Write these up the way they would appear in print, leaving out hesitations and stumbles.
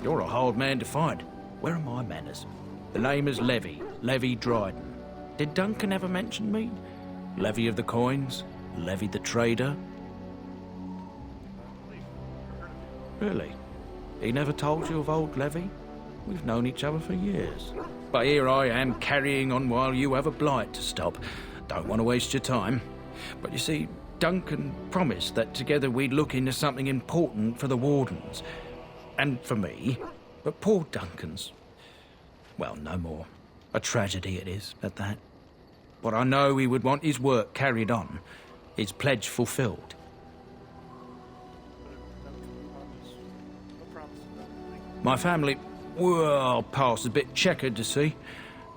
You're a hard man to find. Where are my manners? The name is Levy Dryden. Did Duncan ever mention me? Levy of the coins? Levy the trader? Really? He never told you of old Levy? We've known each other for years. But here I am carrying on while you have a blight to stop. Don't want to waste your time. But you see, Duncan promised that together we'd look into something important for the Wardens. And for me. But poor Duncan's... well, no more. A tragedy it is, at that. But I know he would want his work carried on. His pledge fulfilled. My family, well, past a bit checkered, to see.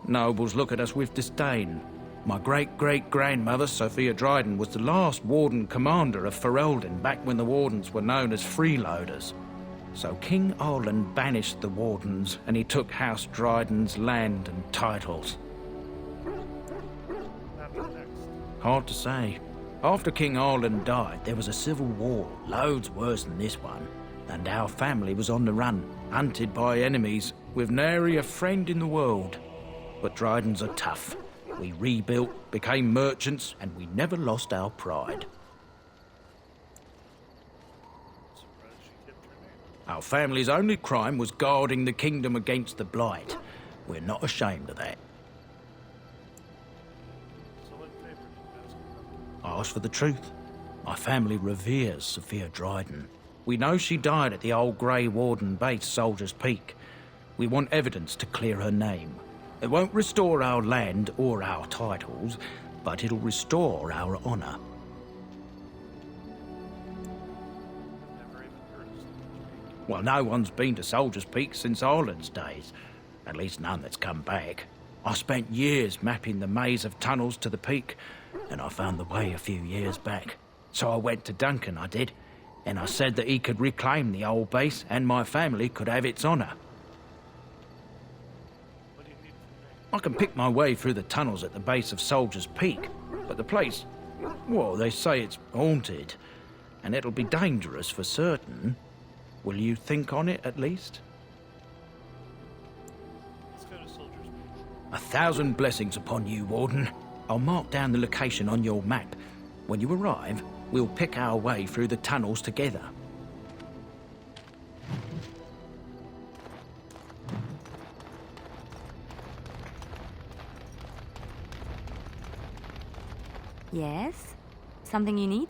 Nobles look at us with disdain. My great-great-grandmother, Sophia Dryden, was the last Warden commander of Ferelden back when the Wardens were known as freeloaders. So King Arland banished the Wardens, and he took House Dryden's land and titles. Hard to say. After King Arland died, there was a civil war, loads worse than this one. And our family was on the run, hunted by enemies, with nary a friend in the world. But Drydens are tough. We rebuilt, became merchants, and we never lost our pride. Our family's only crime was guarding the kingdom against the blight. We're not ashamed of that. I ask for the truth. My family reveres Sophia Dryden. We know she died at the old Grey Warden base, Soldier's Peak. We want evidence to clear her name. It won't restore our land or our titles, but it'll restore our honour. Well, no one's been to Soldier's Peak since Arland's days. At least none that's come back. I spent years mapping the maze of tunnels to the peak, and I found the way a few years back. So I went to Duncan, I did, and I said that he could reclaim the old base and my family could have its honour. I can pick my way through the tunnels at the base of Soldier's Peak, but the place, well, they say it's haunted, and it'll be dangerous for certain. Will you think on it, at least? Let's go to Soldier's Peak. 1,000 blessings upon you, Warden. I'll mark down the location on your map. When you arrive, we'll pick our way through the tunnels together. Yes? Something you need?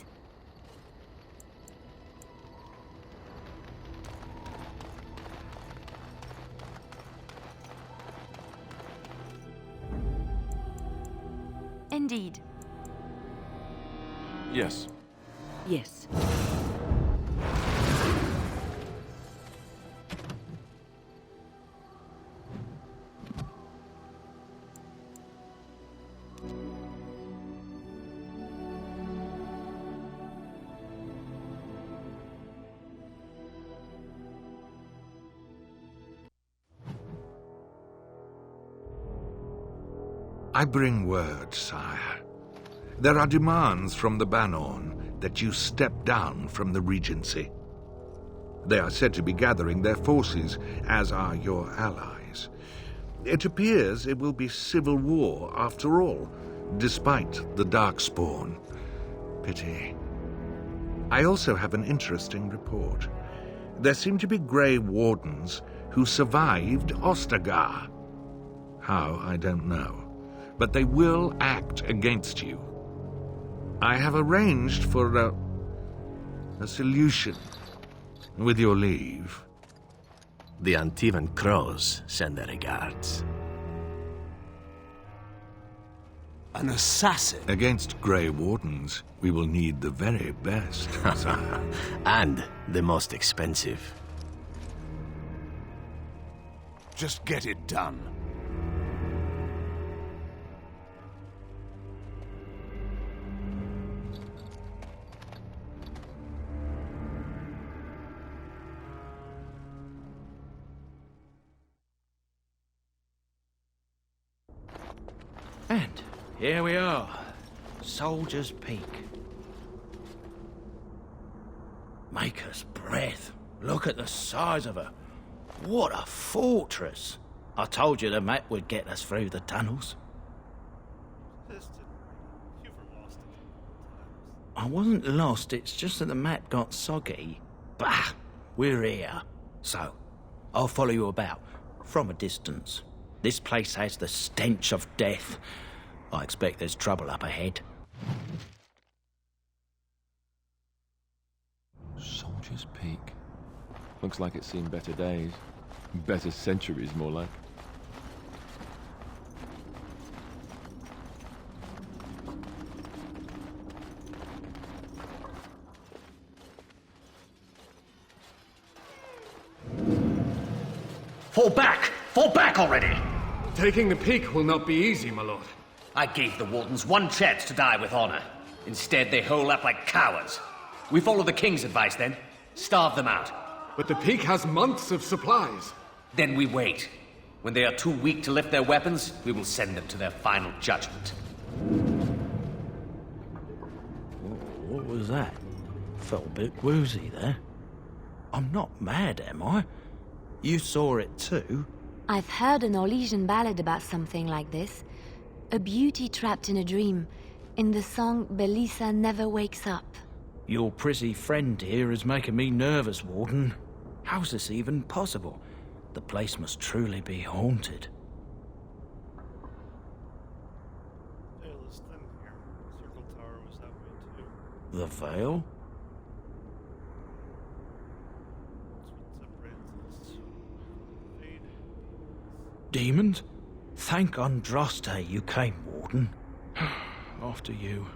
Indeed. Yes. Yes. I bring word, sire. There are demands from the Banorn that you step down from the Regency. They are said to be gathering their forces, as are your allies. It appears it will be civil war after all, despite the Darkspawn. Pity. I also have an interesting report. There seem to be Grey Wardens who survived Ostagar. How, I don't know. But they will act against you. I have arranged for a solution, with your leave. The Antivan Crows send their regards. An assassin? Against Grey Wardens, we will need the very best, sire. And the most expensive. Just get it done. And here we are, Soldier's Peak. Make us breath. Look at the size of her. What a fortress! I told you the map would get us through the tunnels. Pissed at me. You were lost again. I wasn't lost, it's just that the map got soggy. Bah! We're here. So, I'll follow you about, from a distance. This place has the stench of death. I expect there's trouble up ahead. Soldier's Peak. Looks like it's seen better days. Better centuries, more like. Fall back! Fall back already! Taking the peak will not be easy, my lord. I gave the Wardens one chance to die with honor. Instead, they hole up like cowards. We follow the King's advice then. Starve them out. But the peak has months of supplies. Then we wait. When they are too weak to lift their weapons, we will send them to their final judgment. What was that? Felt a bit woozy there. I'm not mad, am I? You saw it too? I've heard a Norwegian ballad about something like this. A beauty trapped in a dream. In the song, Belisa never wakes up. Your prissy friend here is making me nervous, Warden. How's this even possible? The place must truly be haunted. Taylor's thin here. Circle Tower was that way too. The Veil? That's what separates us. Fade. Demons? Thank Andraste you came, Warden. After you.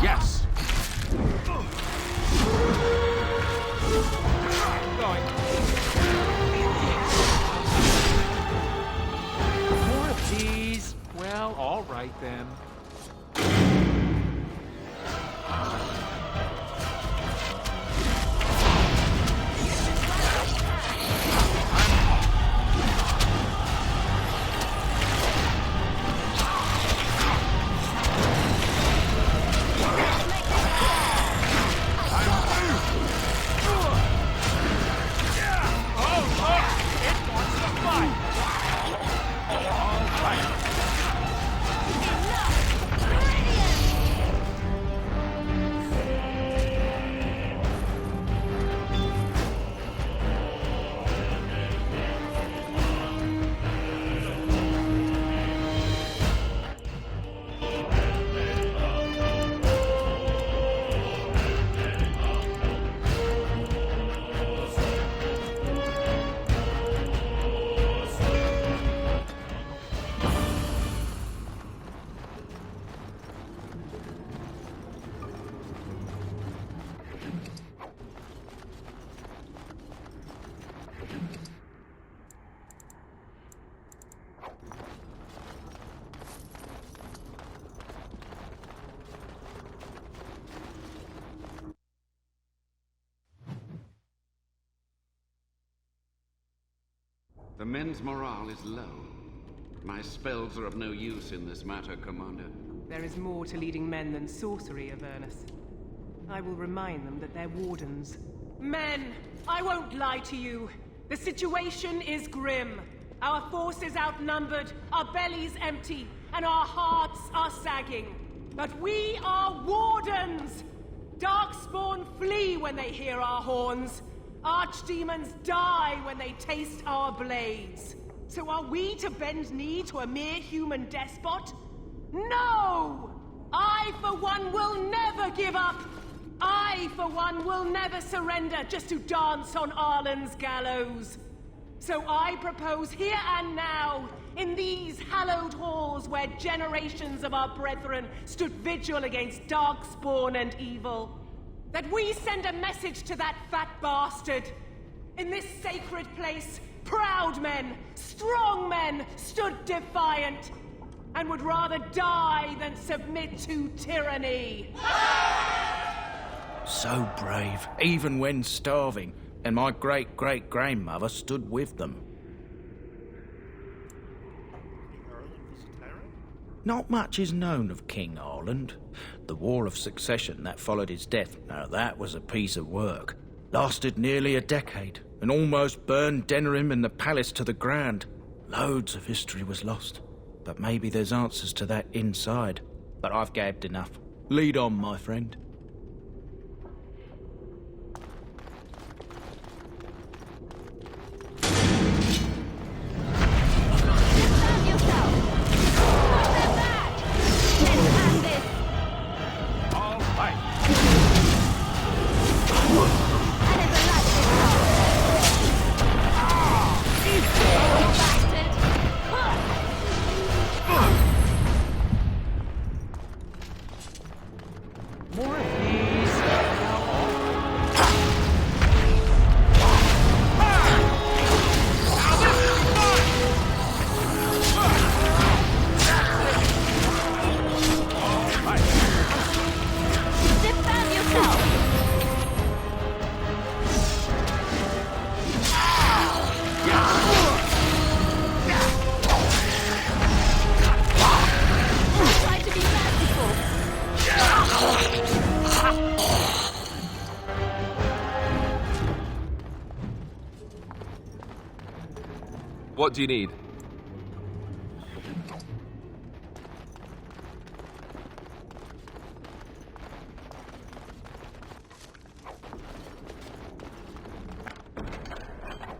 Yes. More of these. Well, all right then. The men's morale is low. My spells are of no use in this matter, Commander. There is more to leading men than sorcery, Avernus. I will remind them that they're wardens. Men! I won't lie to you! The situation is grim. Our forces outnumbered, our bellies empty, and our hearts are sagging. But we are Wardens! Darkspawn flee when they hear our horns. Archdemons die when they taste our blades. So are we to bend knee to a mere human despot? No! I, for one, will never give up! I, for one, will never surrender just to dance on Arlen's gallows. So I propose here and now, in these hallowed halls where generations of our brethren stood vigil against darkspawn and evil, that we send a message to that fat bastard. In this sacred place, proud men, strong men stood defiant, and would rather die than submit to tyranny. So brave, even when starving, and my great-great-grandmother stood with them. King Arlen was a tyrant? Not much is known of King Arlen. The war of succession that followed his death, now that was a piece of work. Lasted nearly a decade, and almost burned Denerim and the palace to the ground. Loads of history was lost, but maybe there's answers to that inside. But I've gabbed enough. Lead on, my friend. More of these. Defend yourself! Try to be merciful. What do you need?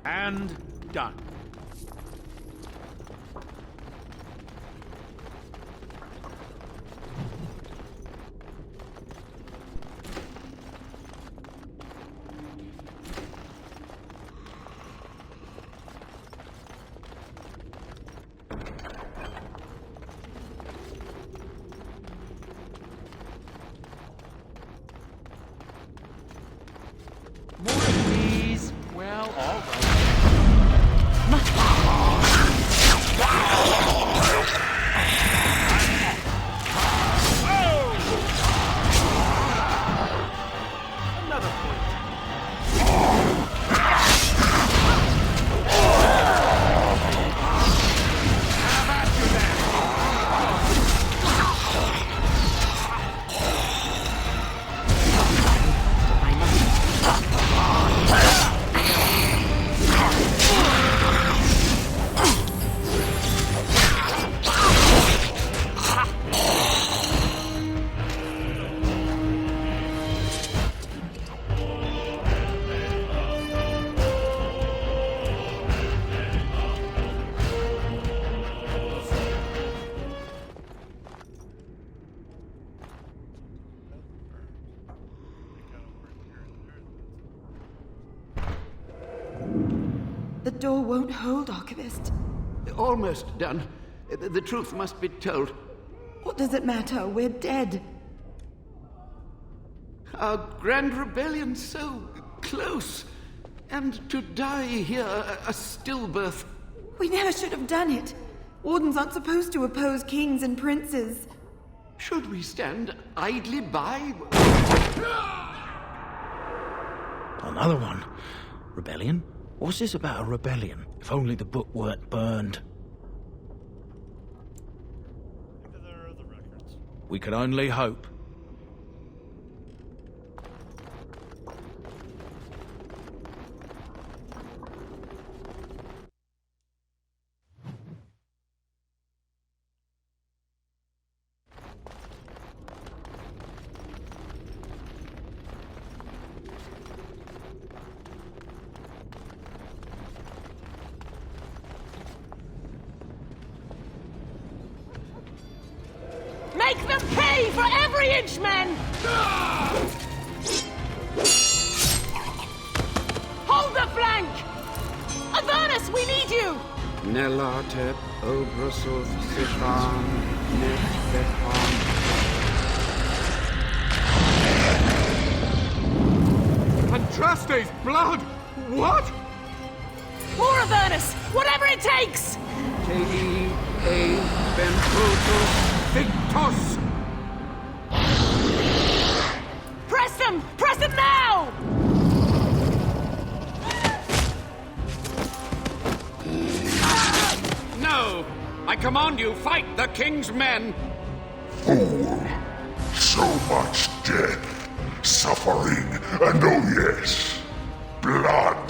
And done. More of these. Well, all right. Another point. How about you then? The door won't hold, Archivist. Almost done. The truth must be told. What does it matter? We're dead. Our grand rebellion so close. And to die here, a stillbirth. We never should have done it. Wardens aren't supposed to oppose kings and princes. Should we stand idly by? Another one. Rebellion? What's this about a rebellion? If only the book weren't burned. Maybe there are other records. We can only hope. Ready for every inch, men! Hold the flank! Avernus, we need you! Nelatep Obrasov Zevran Nefepan. Andraste's blood! What? More Avernus! Whatever it takes! Tei E Benprotos Victos! Press them! Press them now! No! I command you, fight the king's men! Fool! So much death, suffering, and oh yes, blood.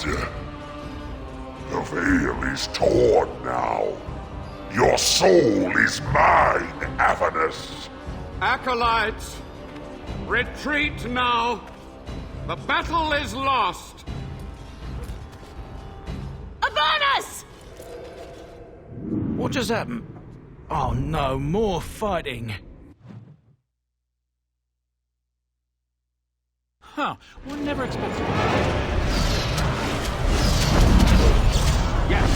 The veil is torn now. Your soul is mine, Avernus. Acolytes, retreat now! The battle is lost! Avernus! What just happened? Oh no, more fighting. Huh, one never expected Yes!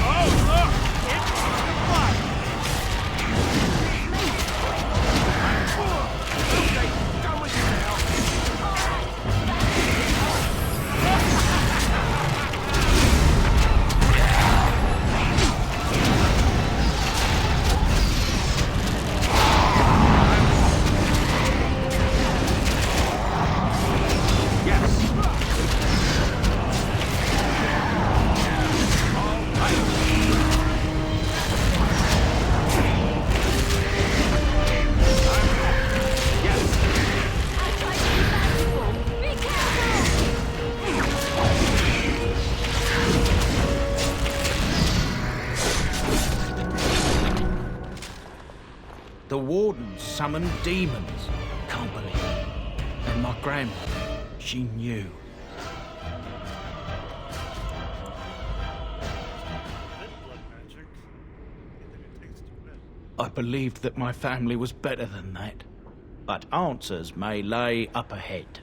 Oh, look! It's the fight! Okay, go with you now. The Warden summoned demons. Can't believe it. And my grandmother, she knew. Blood magic. Anything it takes to win. I believed that my family was better than that. But answers may lay up ahead.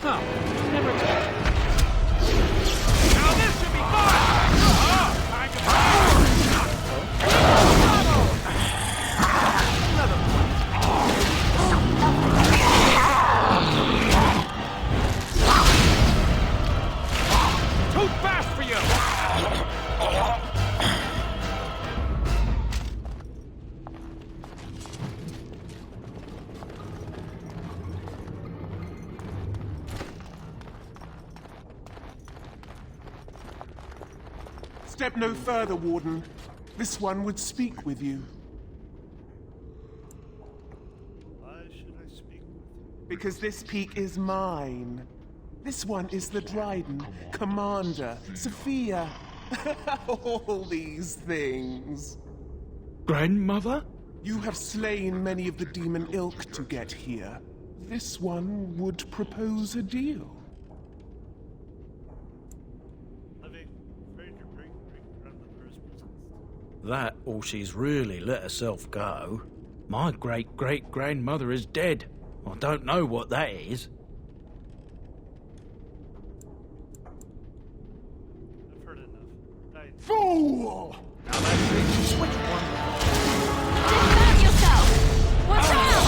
Huh, never expected Now this should be fun! Time to Too fast for you! Step no further, Warden. This one would speak with you. Why should I speak with you? Because this peak is mine. This one is the Dryden, Commander, Sophia. All these things. Grandmother? You have slain many of the demon ilk to get here. This one would propose a deal. Levy, afraid your great-great-grandmother's presence. That or she's really let herself go. My great-great-grandmother is dead. I don't know what that is. Fool! Now let's see. Switch one. Dismount yourself! Watch out!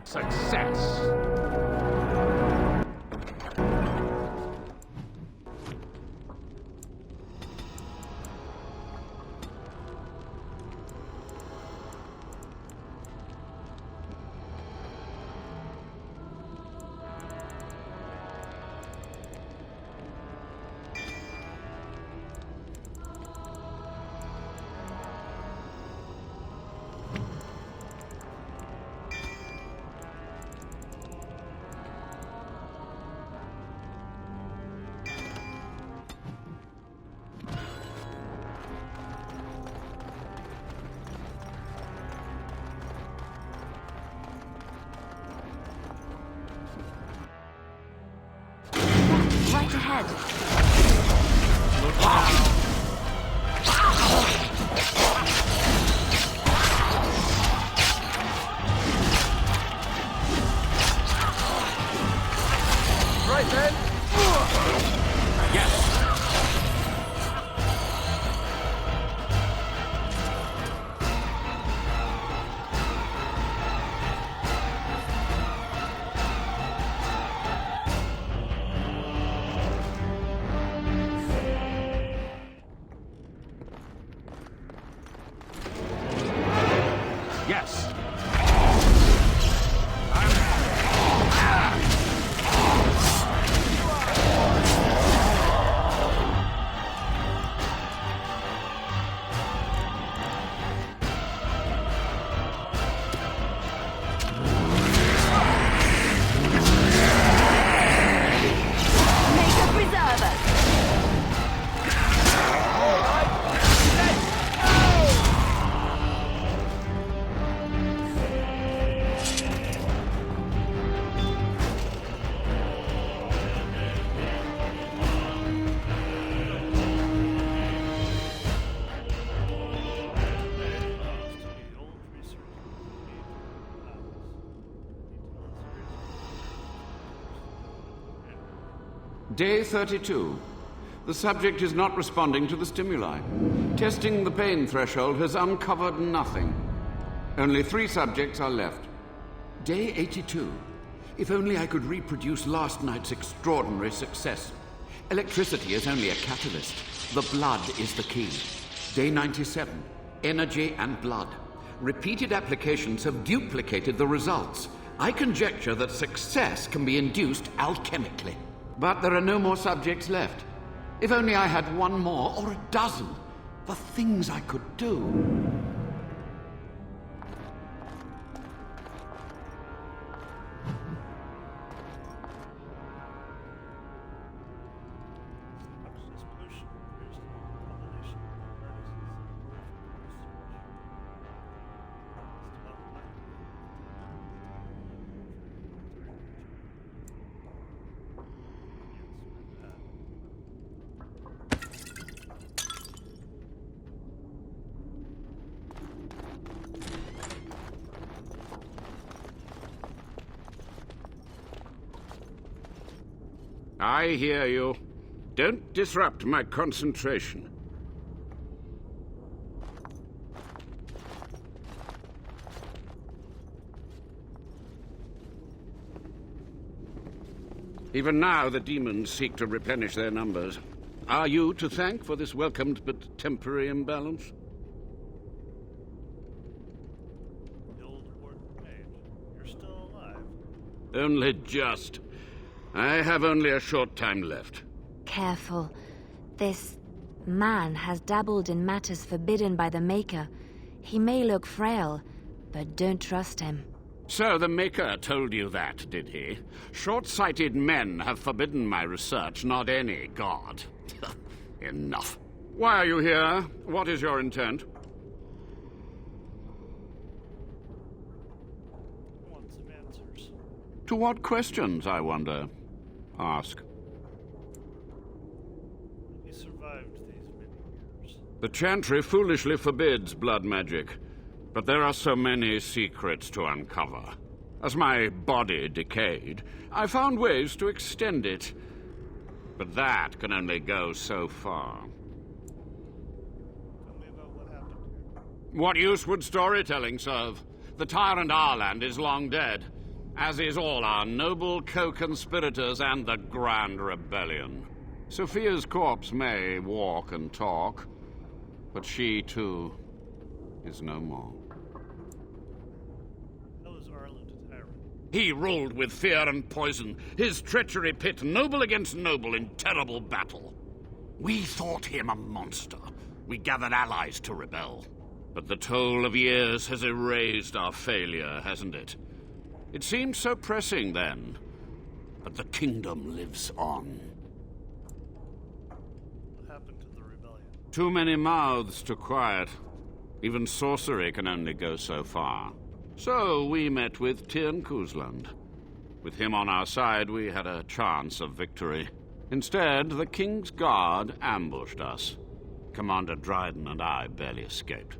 Success. Right ahead. Look out. Right then. Yes. Yes. Make a preserver. Day 32. The subject is not responding to the stimuli. Testing the pain threshold has uncovered nothing. Only 3 subjects are left. Day 82. If only I could reproduce last night's extraordinary success. Electricity is only a catalyst. The blood is the key. Day 97. Energy and blood. Repeated applications have duplicated the results. I conjecture that success can be induced alchemically. But there are no more subjects left. If only I had 1 more, or a dozen. The things I could do. I hear you. Don't disrupt my concentration. Even now, the demons seek to replenish their numbers. Are you to thank for this welcomed but temporary imbalance? The old Warden mage. You're still alive. Only just. I have only a short time left. Careful. This man has dabbled in matters forbidden by the Maker. He may look frail, but don't trust him. So the Maker told you that, did he? Short-sighted men have forbidden my research, not any god. Enough. Why are you here? What is your intent? I want some answers. To what questions, I wonder? Ask. He survived these many years. The Chantry foolishly forbids blood magic, but there are so many secrets to uncover. As my body decayed, I found ways to extend it. But that can only go so far. Tell me about what happened here. What use would storytelling serve? The tyrant Arland is long dead, as is all our noble co-conspirators and the Grand Rebellion. Sophia's corpse may walk and talk, but she, too, is no more. How is Arland a tyrant? He ruled with fear and poison, his treachery pit noble against noble in terrible battle. We thought him a monster. We gathered allies to rebel. But the toll of years has erased our failure, hasn't it? It seemed so pressing then, but the kingdom lives on. What happened to the rebellion? Too many mouths to quiet. Even sorcery can only go so far. So we met with Tirn Kuzland. With him on our side, we had a chance of victory. Instead, the King's Guard ambushed us. Commander Dryden and I barely escaped.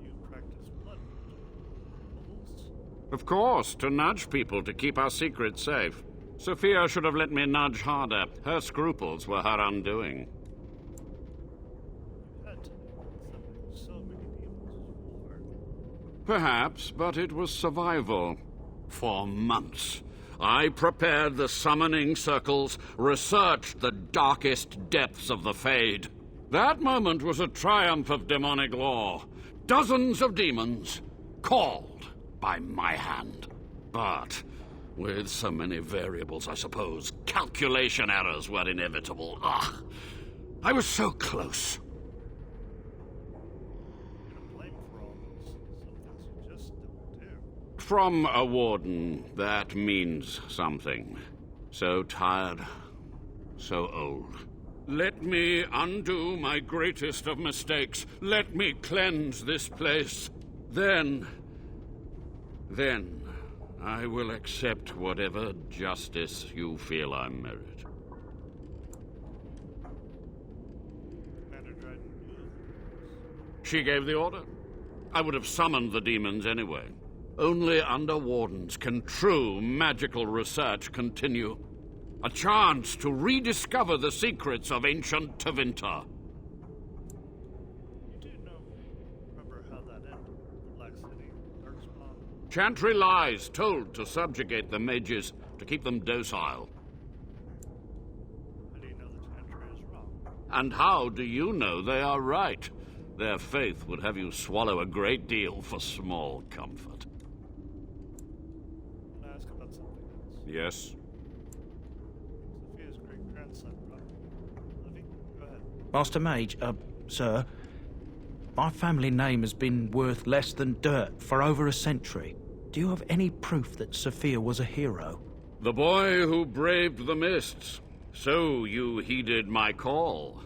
You practice blood nobles? Of course, to nudge people to keep our secrets safe. Sophia should have let me nudge harder. Her scruples were her undoing. You had to summon so many demons foolhardy. Perhaps, but it was survival. For months, I prepared the summoning circles, researched the darkest depths of the Fade. That moment was a triumph of demonic law. Dozens of demons, called by my hand. But with so many variables, I suppose, calculation errors were inevitable. I was so close. Blame for all this. Some things you just don't do. From a warden, that means something. So tired, so old. Let me undo my greatest of mistakes. Let me cleanse this place. Then I will accept whatever justice you feel I merit. Commander Dryden knew this. She gave the order. I would have summoned the demons anyway. Only under wardens can true magical research continue. A chance to rediscover the secrets of ancient Tevinter. You do remember how that ended? Black City, Darkspawn. Chantry lies told to subjugate the mages, to keep them docile. How do you know the Chantry is wrong? And how do you know they are right? Their faith would have you swallow a great deal for small comfort. I want to ask about something else. Yes? Sophia's great-grandson, brother. Levy, go ahead. Master Mage, sir, my family name has been worth less than dirt for over a century. Do you have any proof that Sophia was a hero? The boy who braved the mists. So you heeded my call.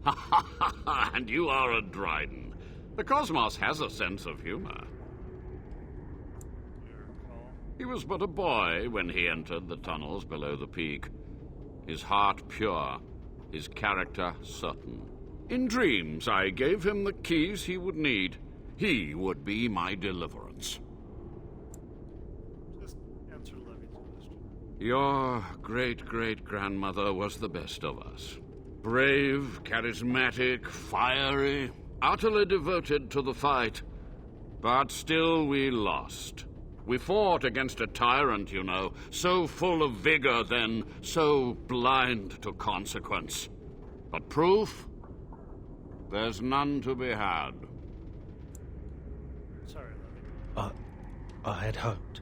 Ha ha ha ha, and you are a Dryden. The cosmos has a sense of humor. Your call. He was but a boy when he entered the tunnels below the peak. His heart pure, his character certain. In dreams, I gave him the keys he would need. He would be my deliverance. Just answer Levy's question. Your great-great-grandmother was the best of us. Brave, charismatic, fiery, utterly devoted to the fight. But still we lost. We fought against a tyrant, you know, so full of vigor then, so blind to consequence. But proof? There's none to be had. Sorry, Levy. I had hoped.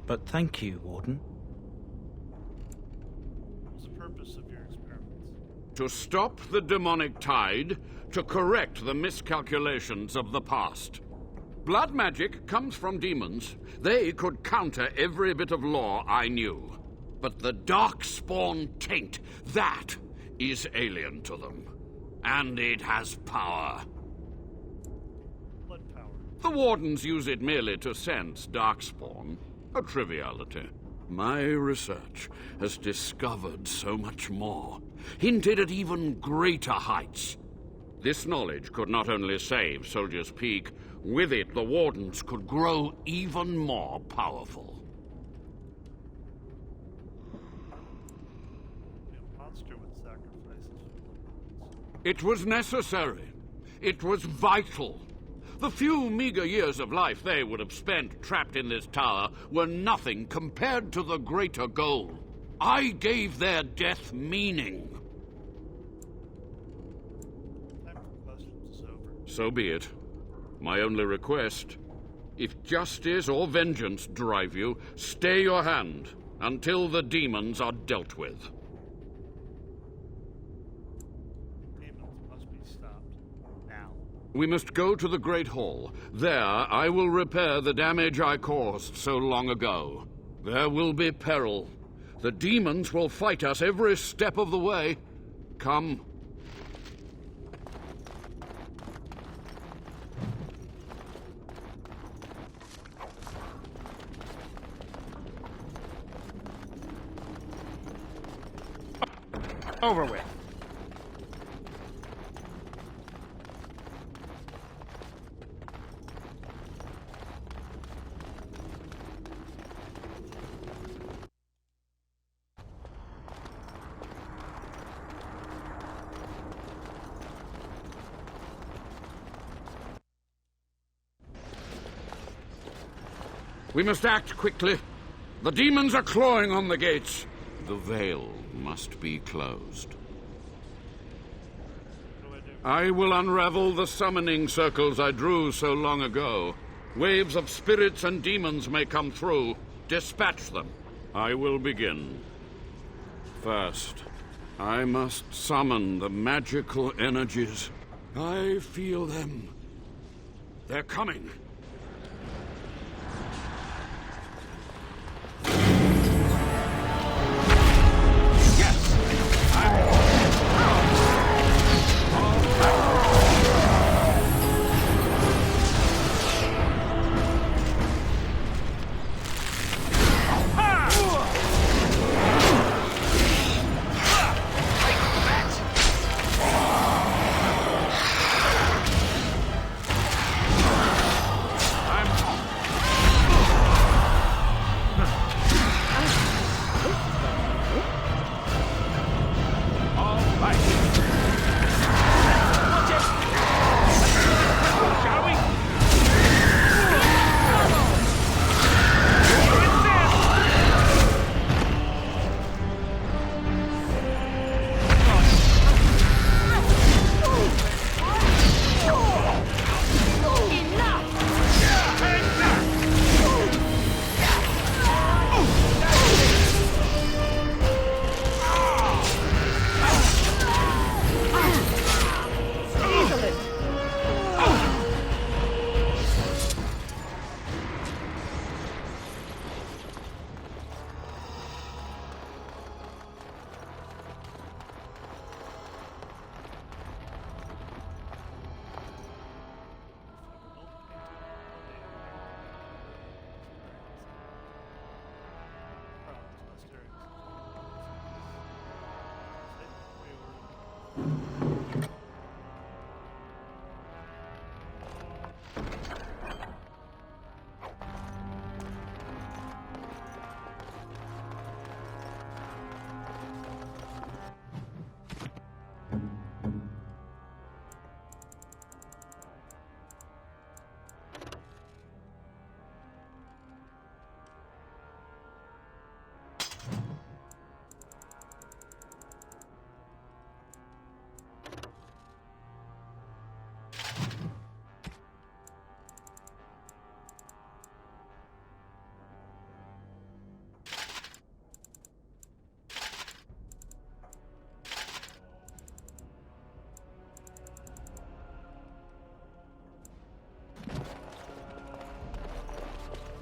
But thank you, Warden. What was the purpose of your experiments? To stop the demonic tide, to correct the miscalculations of the past. blood magic comes from demons. They could counter every bit of law I knew. But the darkspawn taint, that is alien to them. And it has power. Blood power. The Wardens use it merely to sense darkspawn. A triviality. My research has discovered so much more, hinted at even greater heights. This knowledge could not only save Soldier's Peak, with it the Wardens could grow even more powerful. A monster with sacrifices. It was necessary. It was vital. The few meager years of life they would have spent trapped in this tower were nothing compared to the greater goal. I gave their death meaning. Time for questions is over. So be it. My only request, if justice or vengeance drive you, stay your hand until the demons are dealt with. Demons must be stopped. Now. We must go to the Great Hall. There, I will repair the damage I caused so long ago. There will be peril. The demons will fight us every step of the way. Come. Over with. We must act quickly. The demons are clawing on the gates. The veil must be closed. I will unravel the summoning circles I drew so long ago. Waves of spirits and demons may come through. Dispatch them. I will begin. First, I must summon the magical energies. I feel them. They're coming.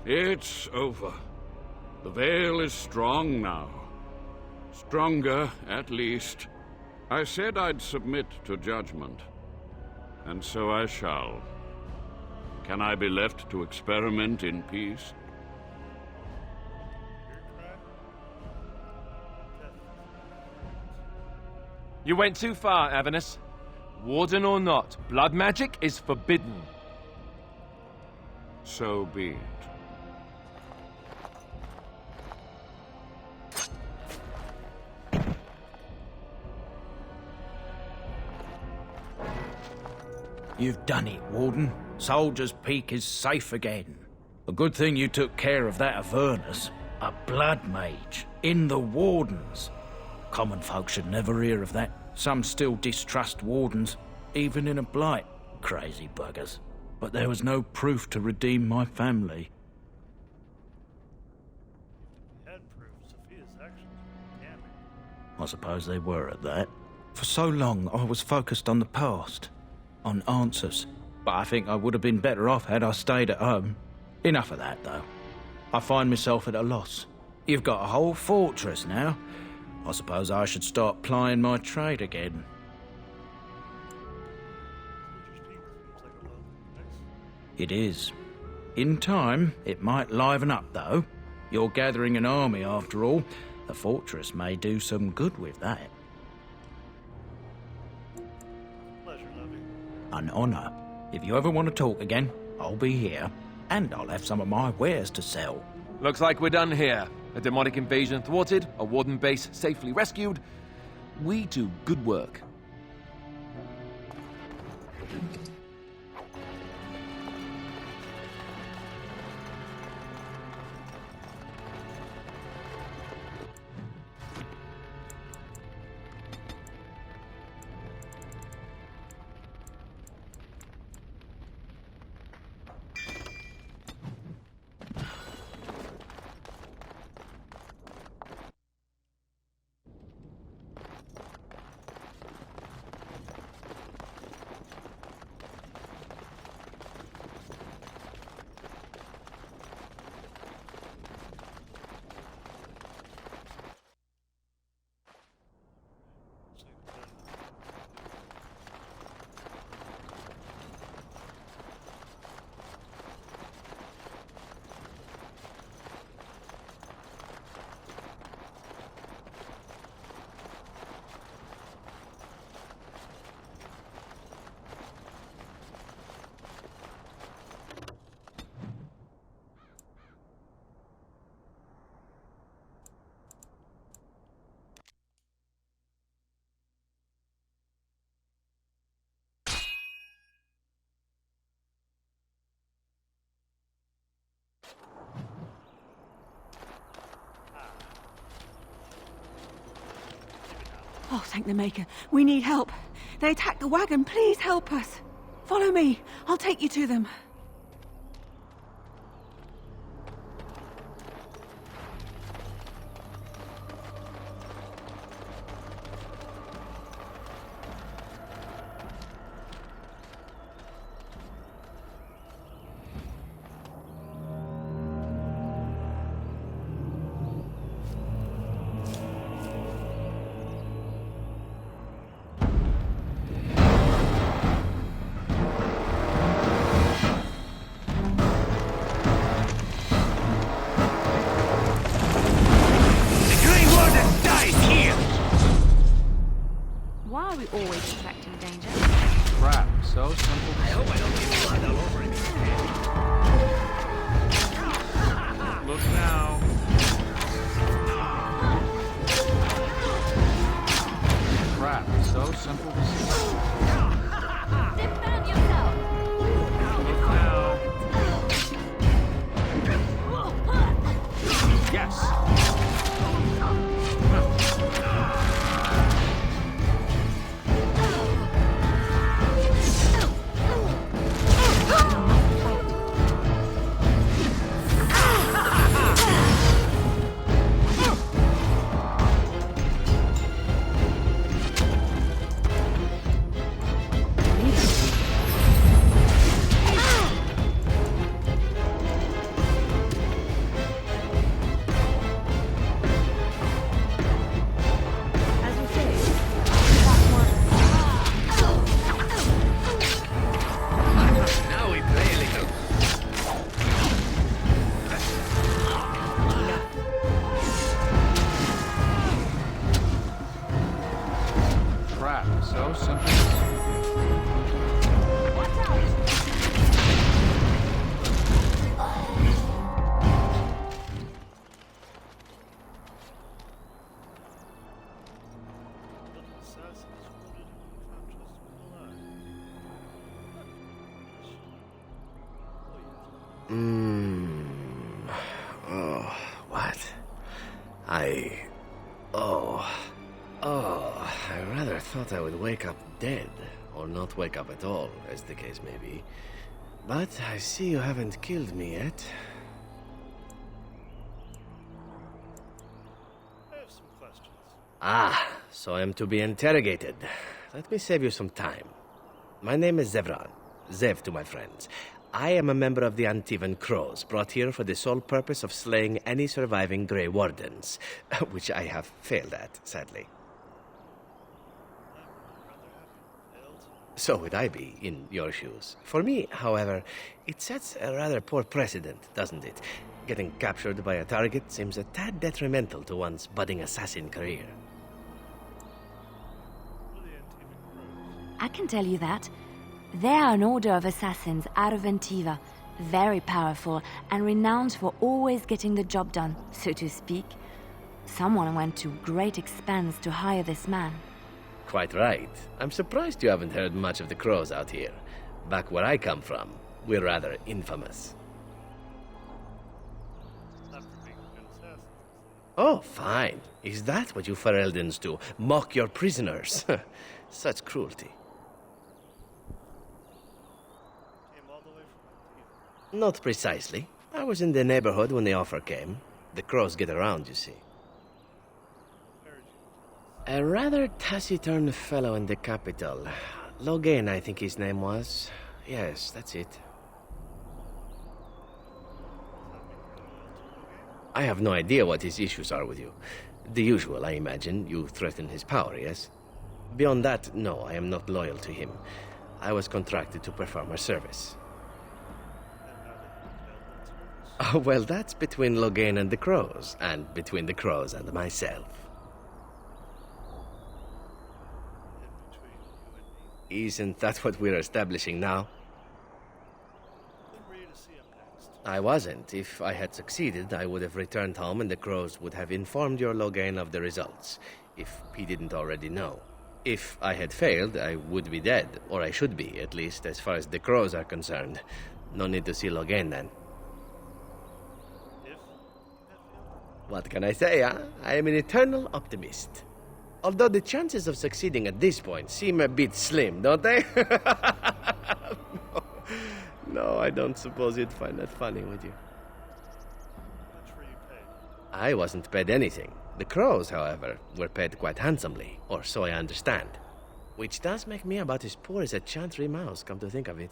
It's over. The veil is strong now. Stronger, at least. I said I'd submit to judgment. And so I shall. Can I be left to experiment in peace? You went too far, Avernus. Warden or not, blood magic is forbidden. So be it. You've done it, Warden. Soldier's Peak is safe again. A good thing you took care of that Avernus. A blood mage. In the Wardens. Common folk should never hear of that. Some still distrust Wardens, even in a blight. Crazy buggers. But there was no proof to redeem my family. Had proof Sophia's actions were damning. I suppose they were at that. For so long, I was focused on the past. On answers. But I think I would have been better off had I stayed at home. Enough of that, though. I find myself at a loss. You've got a whole fortress now. I suppose I should start plying my trade again. It is. In time, it might liven up, though. You're gathering an army, after all. The fortress may do some good with that. Pleasure, Levy. An honor. If you ever want to talk again, I'll be here. And I'll have some of my wares to sell. Looks like we're done here. A demonic invasion thwarted, a Warden base safely rescued. We do good work. Oh, thank the Maker. We need help. They attacked the wagon. Please help us. Follow me. I'll take you to them. Oh, what? I rather thought I would wake up dead, or not wake up at all, as the case may be. But I see you haven't killed me yet. I have some questions. Ah, so I am to be interrogated. Let me save you some time. My name is Zevran. Zev to my friends. I am a member of the Antivan Crows, brought here for the sole purpose of slaying any surviving Grey Wardens, which I have failed at, sadly. So would I be, in your shoes. For me, however, it sets a rather poor precedent, doesn't it? Getting captured by a target seems a tad detrimental to one's budding assassin career. I can tell you that. They are an order of assassins out of Antiva, very powerful and renowned for always getting the job done, so to speak. Someone went to great expense to hire this man. Quite right. I'm surprised you haven't heard much of the Crows out here. Back where I come from, we're rather infamous. Oh, fine. Is that what you Fereldans do? Mock your prisoners? Such cruelty. Not precisely. I was in the neighborhood when the offer came. The Crows get around, you see. A rather taciturn fellow in the capital. Logain, I think his name was. Yes, that's it. I have no idea what his issues are with you. The usual, I imagine. You threaten his power, yes? Beyond that, no, I am not loyal to him. I was contracted to perform a service. Well, that's between Logain and the Crows, and between the Crows and myself. Isn't that what we're establishing now? I wasn't. If I had succeeded, I would have returned home and the Crows would have informed your Logain of the results, if he didn't already know. If I had failed, I would be dead, or I should be, at least as far as the Crows are concerned. No need to see Logain then. What can I say, huh? I am an eternal optimist. Although the chances of succeeding at this point seem a bit slim, don't they? No, I don't suppose you'd find that funny, would you? How much were you paid? I wasn't paid anything. The Crows, however, were paid quite handsomely, or so I understand. Which does make me about as poor as a chantry mouse, come to think of it.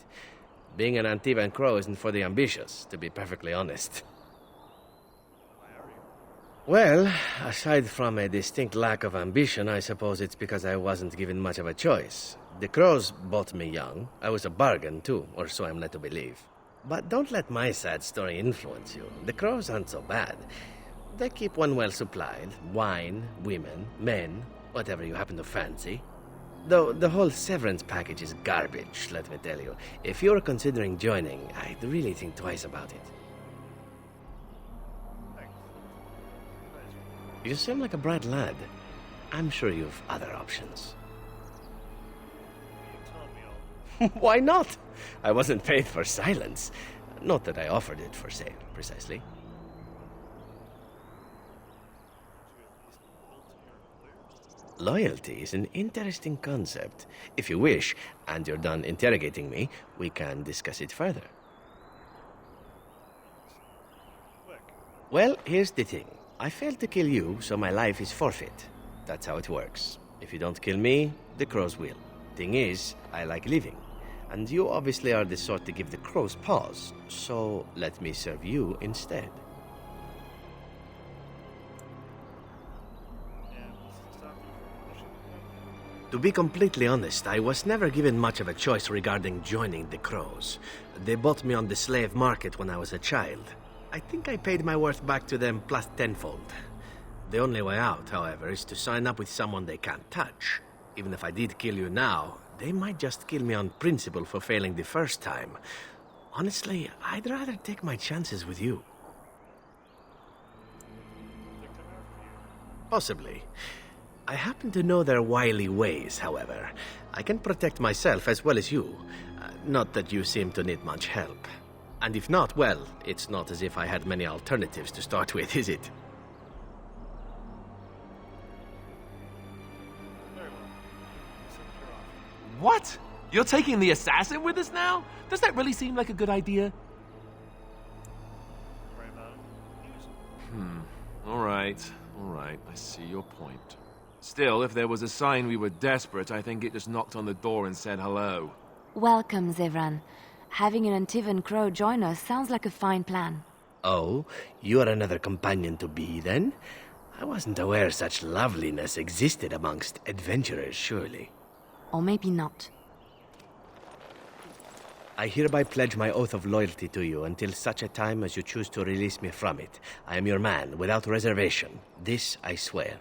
Being an Antivan Crow isn't for the ambitious, to be perfectly honest. Well, aside from a distinct lack of ambition, I suppose it's because I wasn't given much of a choice. The Crows bought me young. I was a bargain, too, or so I'm led to believe. But don't let my sad story influence you. The Crows aren't so bad. They keep one well supplied. Wine, women, men, whatever you happen to fancy. Though the whole severance package is garbage, let me tell you. If you're considering joining, I'd really think twice about it. You seem like a bright lad. I'm sure you've other options. Why not? I wasn't paid for silence. Not that I offered it for sale, precisely. Loyalty is an interesting concept. If you wish, and you're done interrogating me, we can discuss it further. Well, here's the thing. I failed to kill you, so my life is forfeit. That's how it works. If you don't kill me, the Crows will. Thing is, I like living. And you obviously are the sort to give the Crows pause, so let me serve you instead. To be completely honest, I was never given much of a choice regarding joining the Crows. They bought me on the slave market when I was a child. I think I paid my worth back to them plus tenfold. The only way out, however, is to sign up with someone they can't touch. Even if I did kill you now, they might just kill me on principle for failing the first time. Honestly, I'd rather take my chances with you. Possibly. I happen to know their wily ways, however. I can protect myself as well as you. Not that you seem to need much help. And if not, well, it's not as if I had many alternatives to start with, is it? What? You're taking the assassin with us now? Does that really seem like a good idea? All right. I see your point. Still, if there was a sign we were desperate, I think it just knocked on the door and said hello. Welcome, Zevran. Having an Antivan crow join us sounds like a fine plan. Oh, you're another companion to be, then? I wasn't aware such loveliness existed amongst adventurers, surely. Or maybe not. I hereby pledge my oath of loyalty to you until such a time as you choose to release me from it. I am your man, without reservation. This I swear.